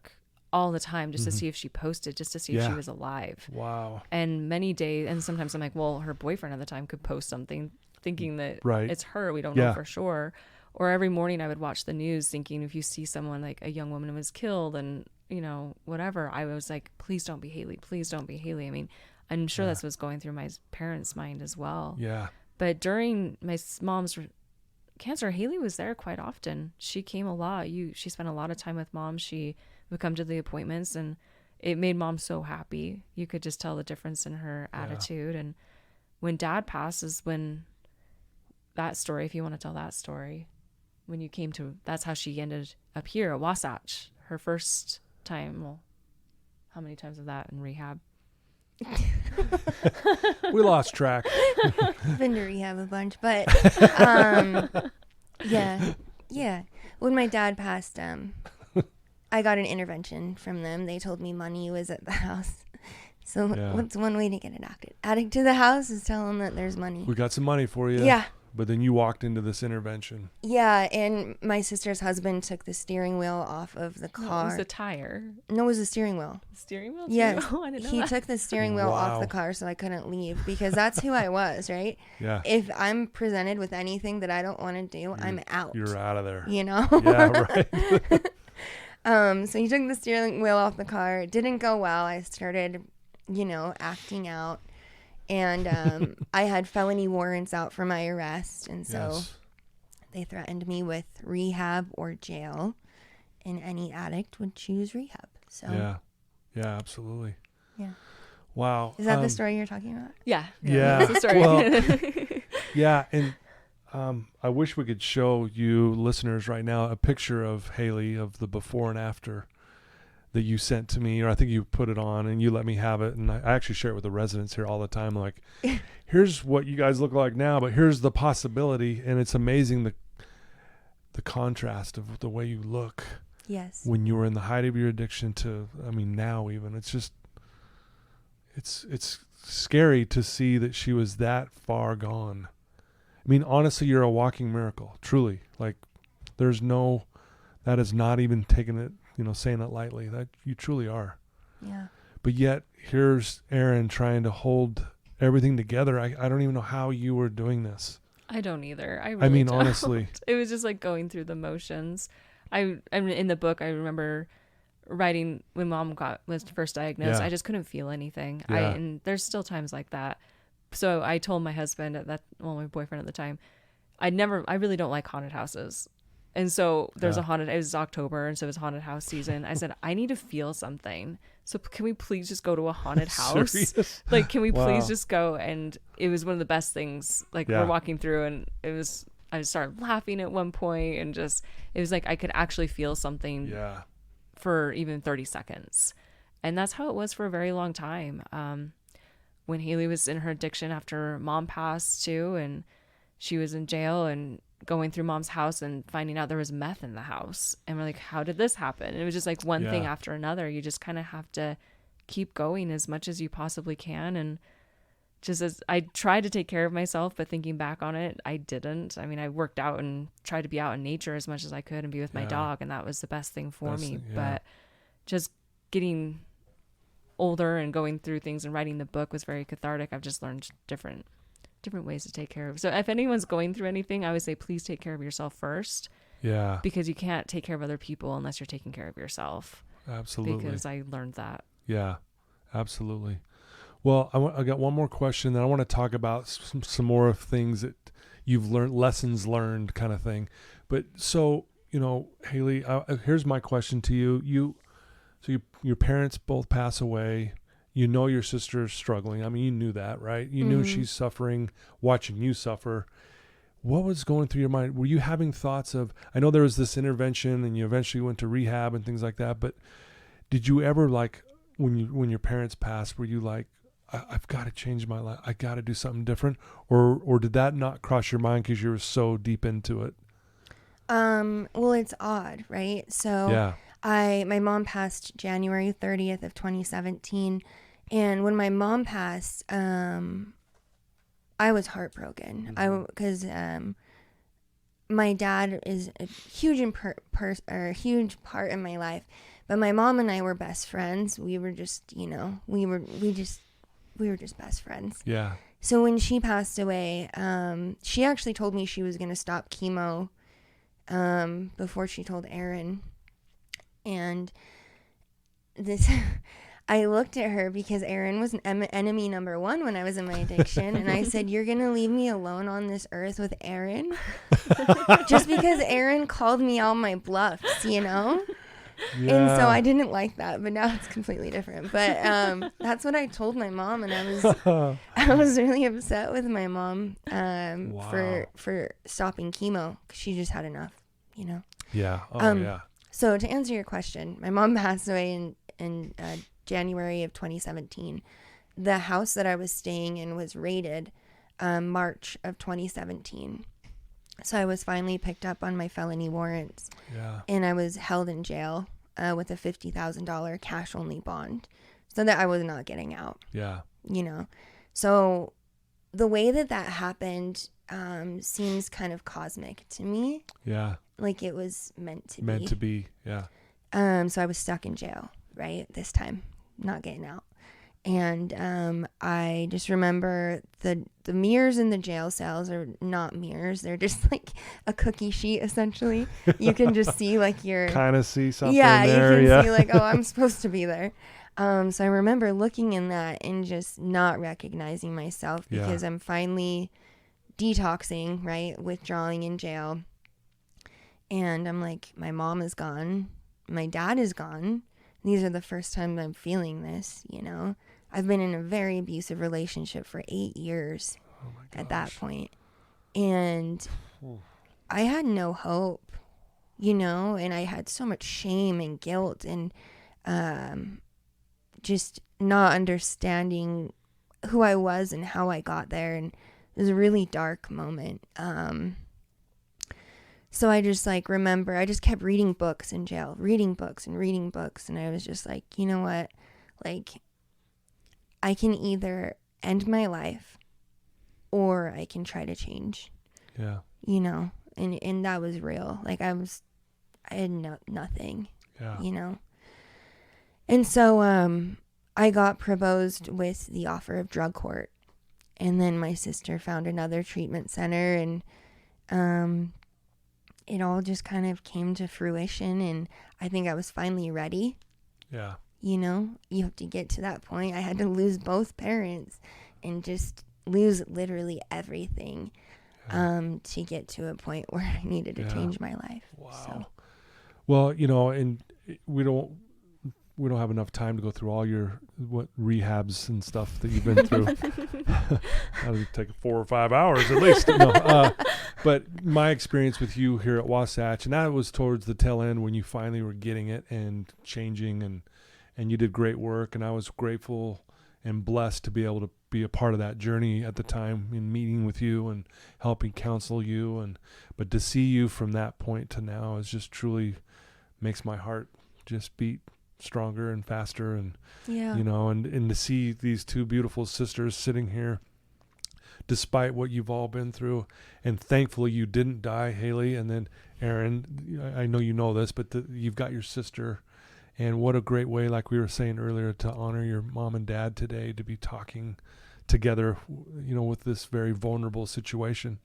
all the time just to see if she posted, just to see if she was alive. Wow. And many days, and sometimes I'm like, well, her boyfriend at the time could post something thinking that it's her. We don't know for sure. Or every morning I would watch the news thinking if you see someone like a young woman was killed and, you know, whatever, I was like, please don't be Hayley. Please don't be Hayley. I mean, I'm sure that's what's going through my parents' mind as well. Yeah. But during my mom's cancer, Hayley was there quite often. She came a lot. She spent a lot of time with mom. She would come to the appointments, and it made mom so happy. You could just tell the difference in her attitude. And when dad passed is when that story, if you want to tell that story, when you came to, that's how she ended up here at Wasatch, her first time. Well, how many times of that in rehab? We lost track. Been to rehab a bunch, but yeah. When my dad passed, I got an intervention from them. They told me money was at the house. So what's one way to get an addict to the house is tell them that there's money. We got some money for you. Yeah. But then you walked into this intervention. Yeah, and my sister's husband took the steering wheel off of the car. No, it was the tire. No, it was the steering wheel. The steering wheel too? Yeah. Oh, I didn't know He that. took the steering wheel off the car so I couldn't leave because that's who I was, right? Yeah. If I'm presented with anything that I don't want to do, I'm out. You're out of there. You know? Yeah, right. So he took the steering wheel off the car. It didn't go well. I started, acting out. And I had felony warrants out for my arrest. And so they threatened me with rehab or jail. And any addict would choose rehab. So Yeah, absolutely. Yeah. Wow. Is that the story you're talking about? Yeah. Yeah. That's the story. Well, yeah. And I wish we could show you listeners right now a picture of Hayley of the before and after that you sent to me, or I think you put it on and you let me have it. And I actually share it with the residents here all the time. Like, here's what you guys look like now, but here's the possibility. And it's amazing the contrast of the way you look. Yes. When you were in the height of your addiction to, now even, it's just, it's scary to see that she was that far gone. Honestly, you're a walking miracle, truly. Like, that is not even taking it, saying it lightly. That you truly are. Yeah. But yet, here's Erin trying to hold everything together. I don't even know how you were doing this. I don't either. I really don't. Honestly. It was just like going through the motions. I'm in the book, I remember writing when mom was first diagnosed. I just couldn't feel anything. Yeah. And there's still times like that. So I told my husband my boyfriend at the time, I really don't like haunted houses. And so there's it was October, and so it was haunted house season. I said, I need to feel something. So can we please just go to a haunted house? Serious? Like, can we please just go? And it was one of the best things. Like, we're walking through, and I started laughing at one point, and it was like I could actually feel something for even 30 seconds. And that's how it was for a very long time. When Hayley was in her addiction after mom passed too, and she was in jail and going through mom's house and finding out there was meth in the house. And we're like, how did this happen? And it was just like one thing after another. You just kind of have to keep going as much as you possibly can. And just as I tried to take care of myself, but thinking back on it, I didn't. I worked out and tried to be out in nature as much as I could and be with my dog. And that was the best thing for me. But just getting older and going through things and writing the book was very cathartic. I've just learned different ways to take care of. So if anyone's going through anything, I would say please take care of yourself first. Yeah. Because you can't take care of other people unless you're taking care of yourself. Absolutely. Because I learned that. Yeah, absolutely. Well, I got one more question that I want to talk about some more of things that you've learned, lessons learned kind of thing. But so, Hayley, here's my question to you. Your parents both pass away. Your sister's struggling. You knew that, right? You knew she's suffering, watching you suffer. what was going through your mind? Were you having thoughts of, I know there was this intervention and you eventually went to rehab and things like that, but did you ever, like, when your parents passed, were you like, I've got to change my life, I got to do something different? Or did that not cross your mind because you were so deep into it? Well, it's odd, right? So Yeah. my mom passed January 30th of 2017. And when my mom passed, I was heartbroken. Because my dad is a huge huge part in my life, but my mom and I were best friends. We were just, we were just best friends. Yeah. So when she passed away, she actually told me she was going to stop chemo before she told Erin. And this, I looked at her because Erin was an enemy number one when I was in my addiction. And I said, you're going to leave me alone on this earth with Erin? Just because Erin called me all my bluffs, Yeah. And so I didn't like that, but now it's completely different. But that's what I told my mom, and I was really upset with my mom Wow. for stopping chemo because she just had enough, Yeah. Oh, yeah. So to answer your question, my mom passed away in January of 2017. The house that I was staying in was raided March of 2017. So I was finally picked up on my felony warrants. Yeah. And I was held in jail with a $50,000 cash only bond so that I was not getting out. Yeah. So the way that happened seems kind of cosmic to me. Yeah. Like it was meant to be. Meant to be. Yeah. So I was stuck in jail, right? This time, not getting out. And I just remember the mirrors in the jail cells are not mirrors. They're just like a cookie sheet, essentially. You can just see like your... Kind of see something there. there. You can see like, oh, I'm supposed to be there. So I remember looking in that and just not recognizing myself because I'm finally detoxing, right? Withdrawing in jail. And I'm like, my mom is gone. My dad is gone. These are the first time I'm feeling this, I've been in a very abusive relationship for 8 years at that point. And I had no hope, and I had so much shame and guilt and just not understanding who I was and how I got there. And it was a really dark moment. So I just remember I just kept reading books in jail, reading books. And I was just like, you know what? I can either end my life or I can try to change. Yeah. And that was real. I had nothing, Yeah. And so I got proposed with the offer of drug court. And then my sister found another treatment center, and it all just kind of came to fruition, and I think I was finally ready. Yeah. You have to get to that point. I had to lose both parents and just lose literally everything to get to a point where I needed to change my life. Wow. So. Well, and we don't have enough time to go through all your rehabs and stuff that you've been through. That'll take 4 or 5 hours at least. No, but my experience with you here at Wasatch, and that was towards the tail end when you finally were getting it and changing, and you did great work, and I was grateful and blessed to be able to be a part of that journey at the time in meeting with you and helping counsel you, but to see you from that point to now is just truly makes my heart just beat stronger and faster, and and to see these two beautiful sisters sitting here despite what you've all been through, and thankfully you didn't die, Hayley. And then Erin, I know you know this, but you've got your sister, and what a great way, like we were saying earlier, to honor your mom and dad today, to be talking together with this very vulnerable situation.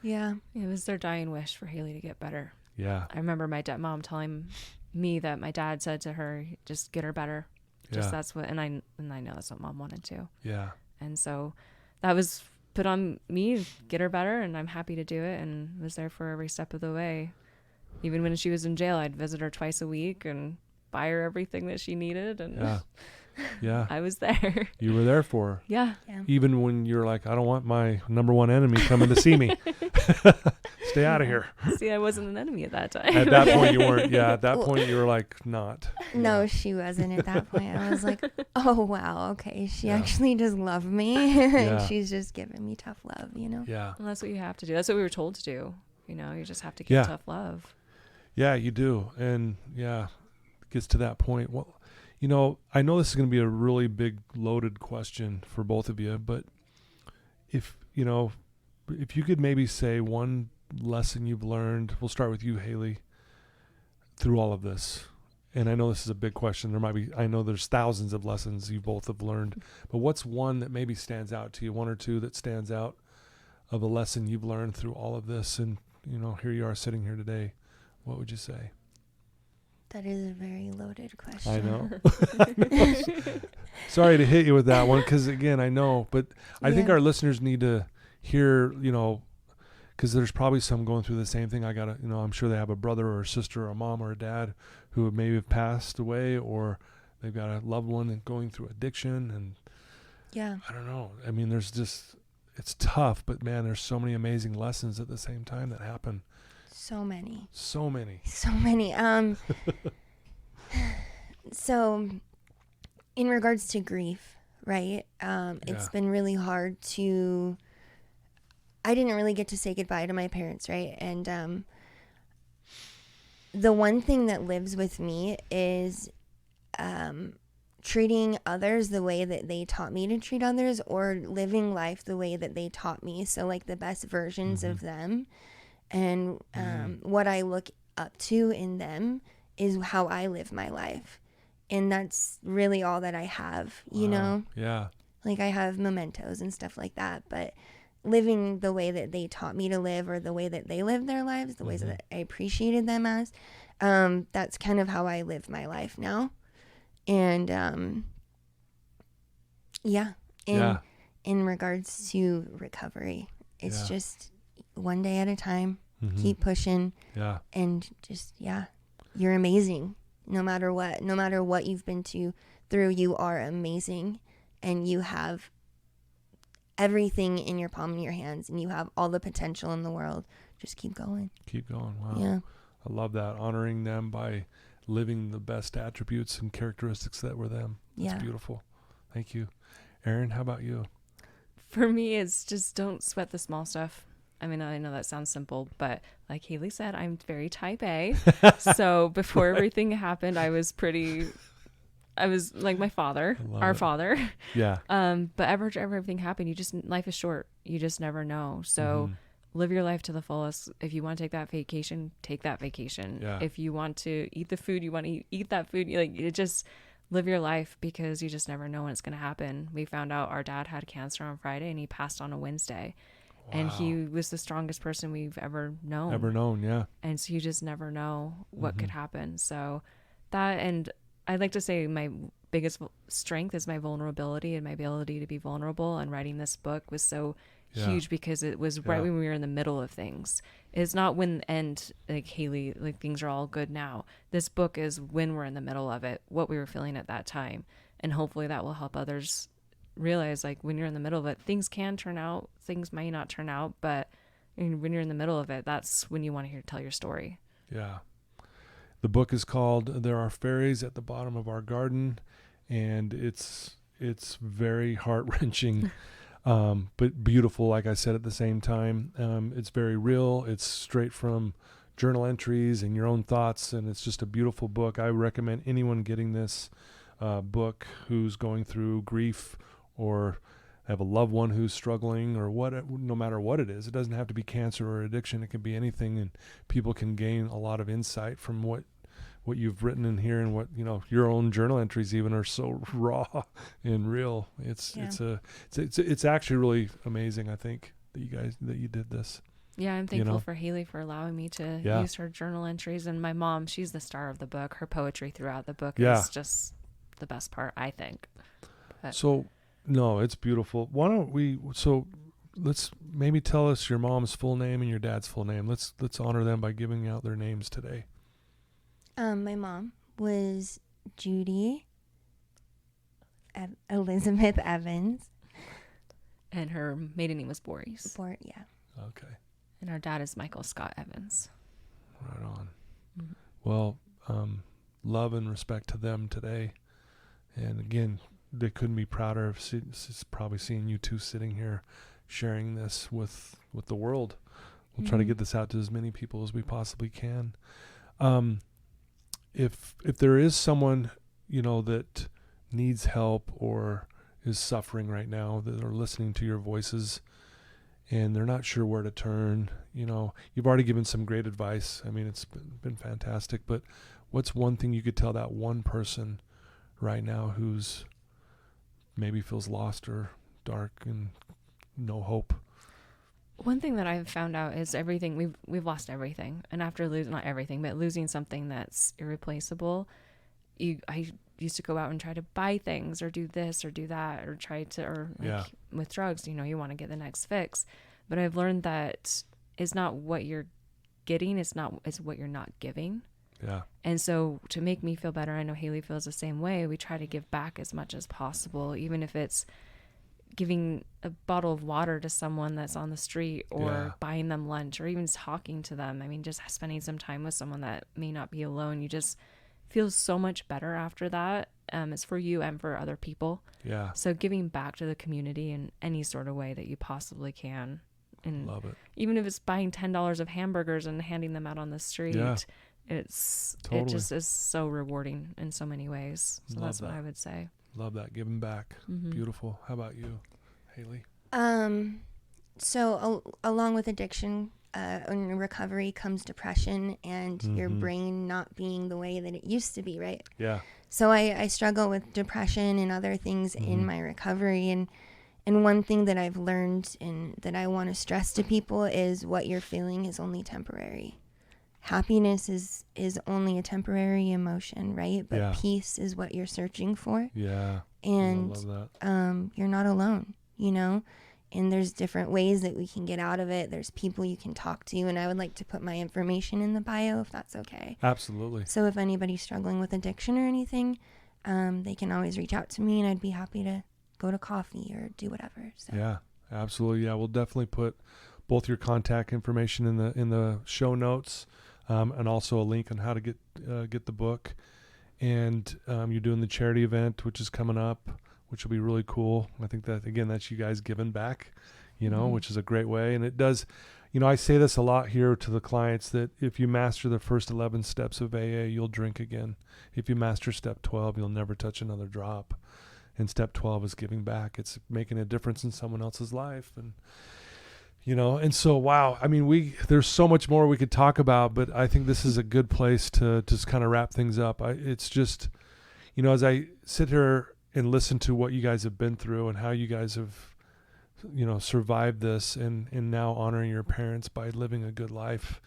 It was their dying wish for Hayley to get better. I remember my mom telling me that my dad said to her, just get her better. That's what, and I know that's what mom wanted to. And so that was put on me, get her better, and I'm happy to do it, and was there for every step of the way. Even when she was in jail, I'd visit her twice a week and buy her everything that she needed, and Yeah. I was there. You were there for her. Yeah. Even when you're like, I don't want my number one enemy coming to see me. Stay out of here. See, I wasn't an enemy at that time. At that point, you weren't. Yeah, at that point, you were like, not. No, Yeah. she wasn't at that point. I was like, oh, wow, okay. She Yeah. actually does love me. And Yeah. she's just giving me tough love, you know? Yeah. Well, that's what you have to do. That's what we were told to do. You know, you just have to give Yeah. tough love. Yeah, you do. And yeah, it gets to that point. Well, you know, I know this is going to be a really big loaded question for both of you, but if you could maybe say one lesson you've learned, we'll start with you, Hayley, through all of this. And I know this is a big question. I know there's thousands of lessons you both have learned, but what's one that maybe stands out to you, one or two that stands out of a lesson you've learned through all of this? And, you know, here you are sitting here today. What would you say? That is a very loaded question. I know. Sorry to hit you with that one, because again, I know, but I think Yeah. our listeners need to hear, you know, because there's probably some going through the same thing. I'm sure they have a brother or a sister or a mom or a dad who maybe have passed away, or they've got a loved one going through addiction, and Yeah. I don't know. I mean, it's tough, but man, there's so many amazing lessons at the same time that happen. So many. So many. So many. So in regards to grief, right? It's been really hard I didn't really get to say goodbye to my parents, right? And the one thing that lives with me is treating others the way that they taught me to treat others, or living life the way that they taught me. So like the best versions of them. And what I look up to in them is how I live my life. And that's really all that I have, you know? Yeah. Like I have mementos and stuff like that, but living the way that they taught me to live, or the way that they lived their lives, the ways that I appreciated them as, that's kind of how I live my life now. And in regards to recovery, it's just one day at a time. Keep pushing. Yeah. And just, you're amazing. No matter what you've been through, you are amazing. And you have everything in your palm of your hands, and you have all the potential in the world. Just keep going. Keep going. Wow. Yeah. I love that. Honoring them by living the best attributes and characteristics that were them. That's beautiful. Thank you. Erin, how about you? For me, it's just don't sweat the small stuff. I mean, I know that sounds simple, but like Hayley said, I'm very type A. So before everything happened, I was like my father, our father. Yeah. But after everything happened, life is short. You just never know. So live your life to the fullest. If you want to take that vacation, take that vacation. Yeah. If you want to eat the food, you want to eat that food. You just live your life, because you just never know when it's going to happen. We found out our dad had cancer on Friday, and he passed on a Wednesday. Wow. And he was the strongest person we've ever known. Yeah. And so you just never know what could happen. So that, and I'd like to say my biggest strength is my vulnerability, and my ability to be vulnerable. And writing this book was so huge, because it was right when we were in the middle of things. It's not when the end, like Hayley, like things are all good now. This book is when we're in the middle of it, what we were feeling at that time. And hopefully that will help others realize, like, when you're in the middle of it, things can turn out, things may not turn out, but when you're in the middle of it, that's when you want to tell your story. Yeah. The book is called There Are Fairies at the Bottom of Our Garden, and it's very heart-wrenching, but beautiful, like I said, at the same time. It's very real. It's straight from journal entries and your own thoughts, and it's just a beautiful book. I recommend anyone getting this book who's going through grief, or have a loved one who's struggling, or no matter what it is. It doesn't have to be cancer or addiction. It can be anything, and people can gain a lot of insight from what you've written in here, and what, your own journal entries even are so raw and real. It's actually really amazing, I think, that you did this. Yeah, I'm thankful for Hayley for allowing me to use her journal entries. And my mom, she's the star of the book. Her poetry throughout the book is just the best part, I think. So, no, it's beautiful. Why don't let's maybe tell us your mom's full name and your dad's full name. Let's honor them by giving out their names today. My mom was Judy Elizabeth Evans. And her maiden name was Boris. Yeah. Okay. And our dad is Michael Scott Evans. Right on. Mm-hmm. Well, love and respect to them today. And again, they couldn't be prouder of probably seeing you two sitting here sharing this with the world. We'll try to get this out to as many people as we possibly can. If there is someone, that needs help or is suffering right now, that are listening to your voices and they're not sure where to turn, you've already given some great advice. I mean, it's been fantastic, but what's one thing you could tell that one person right now who's maybe feels lost or dark and no hope? One thing that I've found out is everything we've lost everything, and after not everything, but losing something that's irreplaceable, I used to go out and try to buy things or do this or do that or try to, or with drugs, you want to get the next fix, but I've learned that it's not what you're getting, it's what you're not giving. Yeah. And so to make me feel better, I know Hayley feels the same way. We try to give back as much as possible, even if it's giving a bottle of water to someone that's on the street or buying them lunch or even talking to them. I mean, just spending some time with someone that may not be alone. You just feel so much better after that. It's for you and for other people. Yeah. So giving back to the community in any sort of way that you possibly can. And love it. Even if it's buying $10 of hamburgers and handing them out on the street, it just is so rewarding in so many ways. So that's what I would say. Love that, giving back. Beautiful. How about you, Hayley? So along with addiction, in recovery comes depression and your brain not being the way that it used to be, right? Yeah. So I struggle with depression and other things in my recovery, and one thing that I've learned and that I want to stress to people is what you're feeling is only temporary. Happiness is only a temporary emotion, right? But peace is what you're searching for. Yeah. And I love that. You're not alone, and there's different ways that we can get out of it. There's people you can talk to, and I would like to put my information in the bio if that's okay. Absolutely. So if anybody's struggling with addiction or anything, they can always reach out to me, and I'd be happy to go to coffee or do whatever. So. Yeah, absolutely. Yeah, we'll definitely put both your contact information in the show notes. And also a link on how to get the book. And you're doing the charity event, which is coming up, which will be really cool. I think that, again, that's you guys giving back, which is a great way. And it does, I say this a lot here to the clients, that if you master the first 11 steps of AA, you'll drink again. If you master step 12, you'll never touch another drop. And step 12 is giving back. It's making a difference in someone else's life. And and so, wow, I mean, there's so much more we could talk about, but I think this is a good place to just kind of wrap things up. It's just, as I sit here and listen to what you guys have been through and how you guys have, survived this and now honoring your parents by living a good life.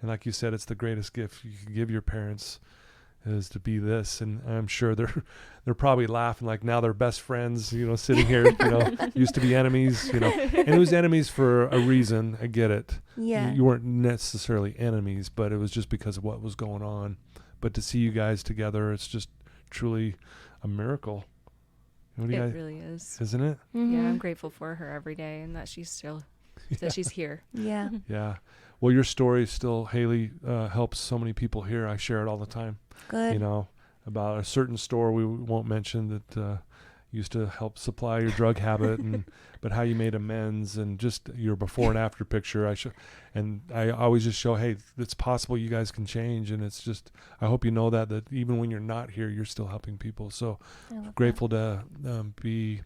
And like you said, it's the greatest gift you can give your parents is to be this. And I'm sure they're probably laughing, like now they're best friends, sitting here, used to be enemies, and it was enemies for a reason. I get it. Yeah. You weren't necessarily enemies, but it was just because of what was going on. But to see you guys together, it's just truly a miracle. It really is. Isn't it? Mm-hmm. Yeah. I'm grateful for her every day and that she's still, that she's here. Yeah. Yeah. Well, your story still, Hayley, helps so many people here. I share it all the time. Good. About a certain store we won't mention that used to help supply your drug habit, but how you made amends and just your before and after picture. I always just show, hey, it's possible you guys can change, and it's just, I hope you know that even when you're not here, you're still helping people. So grateful to be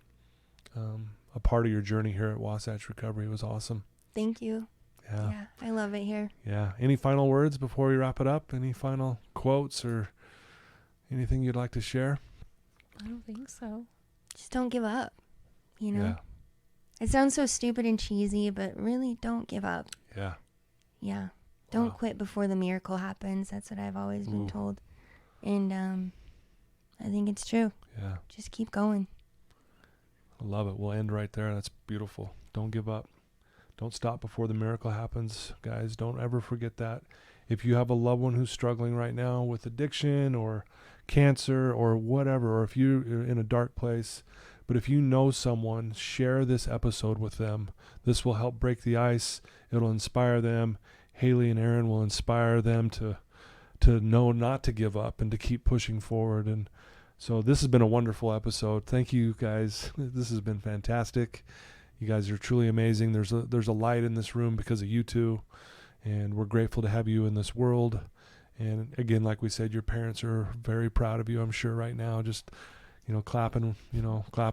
a part of your journey here at Wasatch Recovery. It was awesome. Thank you. Yeah, I love it here. Yeah. Any final words before we wrap it up? Any final quotes or anything you'd like to share? I don't think so. Just don't give up, Yeah. It sounds so stupid and cheesy, but really don't give up. Yeah. Yeah. Don't quit before the miracle happens. That's what I've always been told. And I think it's true. Yeah. Just keep going. I love it. We'll end right there. That's beautiful. Don't give up. Don't stop before the miracle happens, guys. Don't ever forget that. If you have a loved one who's struggling right now with addiction or cancer or whatever, or if you're in a dark place, but if you know someone, share this episode with them. This will help break the ice. It'll inspire them. Hayley and Erin will inspire them to know not to give up and to keep pushing forward. And so this has been a wonderful episode. Thank you guys. This has been fantastic. You guys are truly amazing. There's a light in this room because of you two, and we're grateful to have you in this world. And again, like we said, your parents are very proud of you, I'm sure, right now, just clapping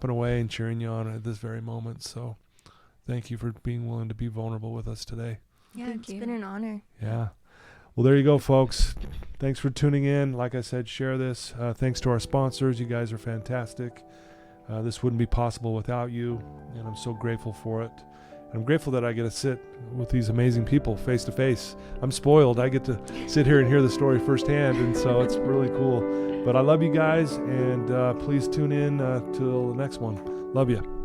away and cheering you on at this very moment. So thank you for being willing to be vulnerable with us today. Yeah, Thank it's you. been an honor. Yeah. Well, there you go, folks. Thanks for tuning in. Like I said, share this. Thanks to our sponsors. You guys are fantastic. This wouldn't be possible without you, and I'm so grateful for it. And I'm grateful that I get to sit with these amazing people face to face. I'm spoiled. I get to sit here and hear the story firsthand, and so it's really cool. But I love you guys, and please tune in till the next one. Love you.